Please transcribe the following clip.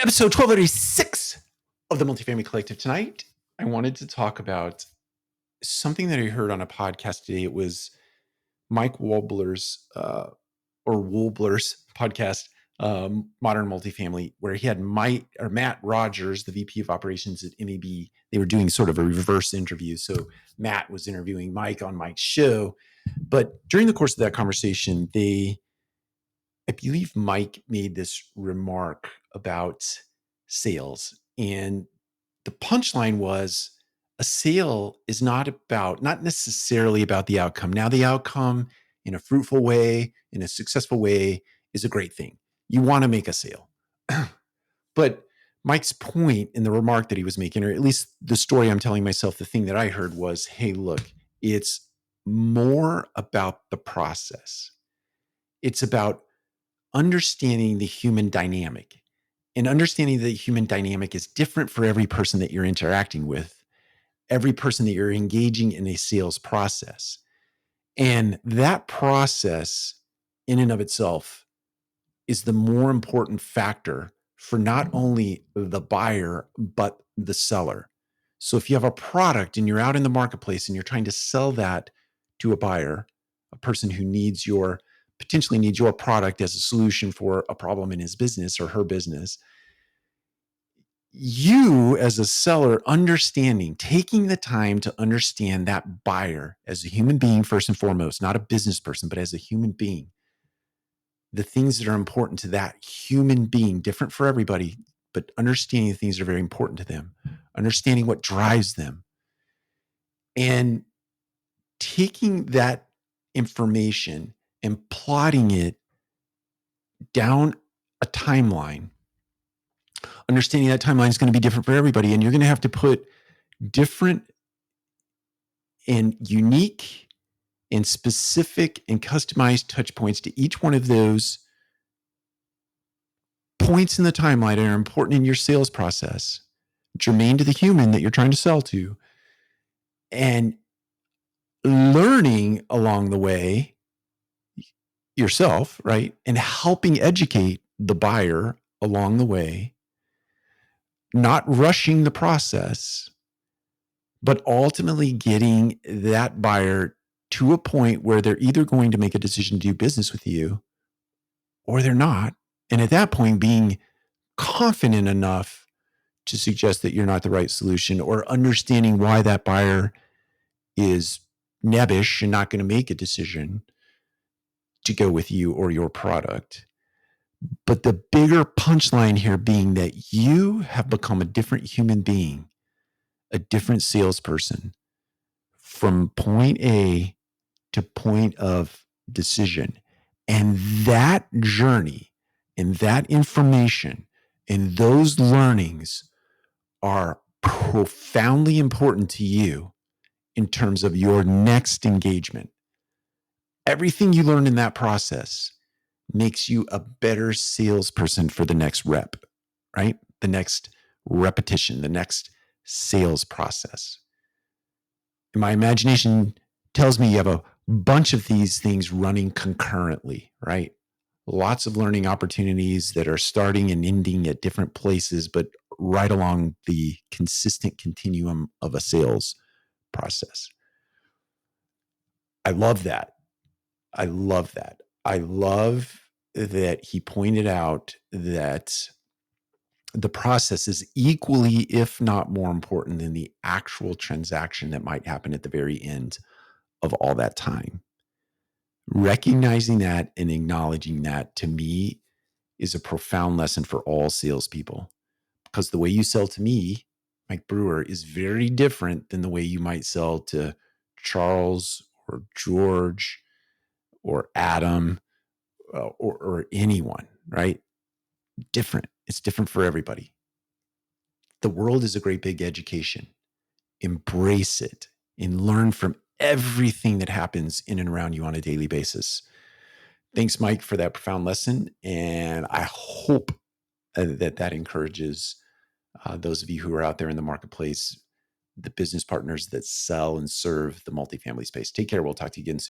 Episode 1236 of the Multifamily Collective. Tonight, I wanted to talk about something that I heard on a podcast today. It was Mike Wobler's podcast, Modern Multifamily, where he had Matt Rogers, the VP of Operations at MEB. They were doing sort of a reverse interview. So Matt was interviewing Mike on Mike's show. But during the course of that conversation, I believe Mike made this remark about sales. And the punchline was a sale is not necessarily about the outcome. Now, the outcome in a fruitful way, in a successful way, is a great thing. You want to make a sale. But Mike's point in the remark that he was making, or at least the story I'm telling myself, the thing that I heard was, hey, look, it's more about the process. It's about understanding the human dynamic, and understanding that the human dynamic is different for every person that you're interacting with, every person that you're engaging in a sales process. And that process in and of itself is the more important factor for not only the buyer, but the seller. So if you have a product and you're out in the marketplace and you're trying to sell that to a buyer, a person who potentially needs your product as a solution for a problem in his business or her business, you as a seller taking the time to understand that buyer as a human being first and foremost, not a business person, but as a human being, the things that are important to that human being, different for everybody, but understanding the things that are very important to them, understanding what drives them, and taking that information and plotting it down a timeline, understanding that timeline is going to be different for everybody. And you're going to have to put different and unique and specific and customized touch points to each one of those points in the timeline that are important in your sales process, germane to the human that you're trying to sell to, and learning along the way yourself, right? And helping educate the buyer along the way, not rushing the process, but ultimately getting that buyer to a point where they're either going to make a decision to do business with you or they're not. And at that point, being confident enough to suggest that you're not the right solution, or understanding why that buyer is nebbish and not going to make a decision to go with you or your product. But the bigger punchline here being that you have become a different human being, a different salesperson from point A to point of decision. And that journey and that information and those learnings are profoundly important to you in terms of your next engagement. Everything you learn in that process makes you a better salesperson for the next rep, right? The next repetition, the next sales process. And my imagination tells me you have a bunch of these things running concurrently, right? Lots of learning opportunities that are starting and ending at different places, but right along the consistent continuum of a sales process. I love that. I love that he pointed out that the process is equally, if not more important than the actual transaction that might happen at the very end of all that time. Recognizing that and acknowledging that, to me, is a profound lesson for all salespeople, because the way you sell to me, Mike Brewer, is very different than the way you might sell to Charles or George or Adam or anyone, right? Different. It's different for everybody. The world is a great big education. Embrace it and learn from everything that happens in and around you on a daily basis. Thanks, Mike, for that profound lesson. And I hope that encourages those of you who are out there in the marketplace, the business partners that sell and serve the multifamily space. Take care. We'll talk to you again soon.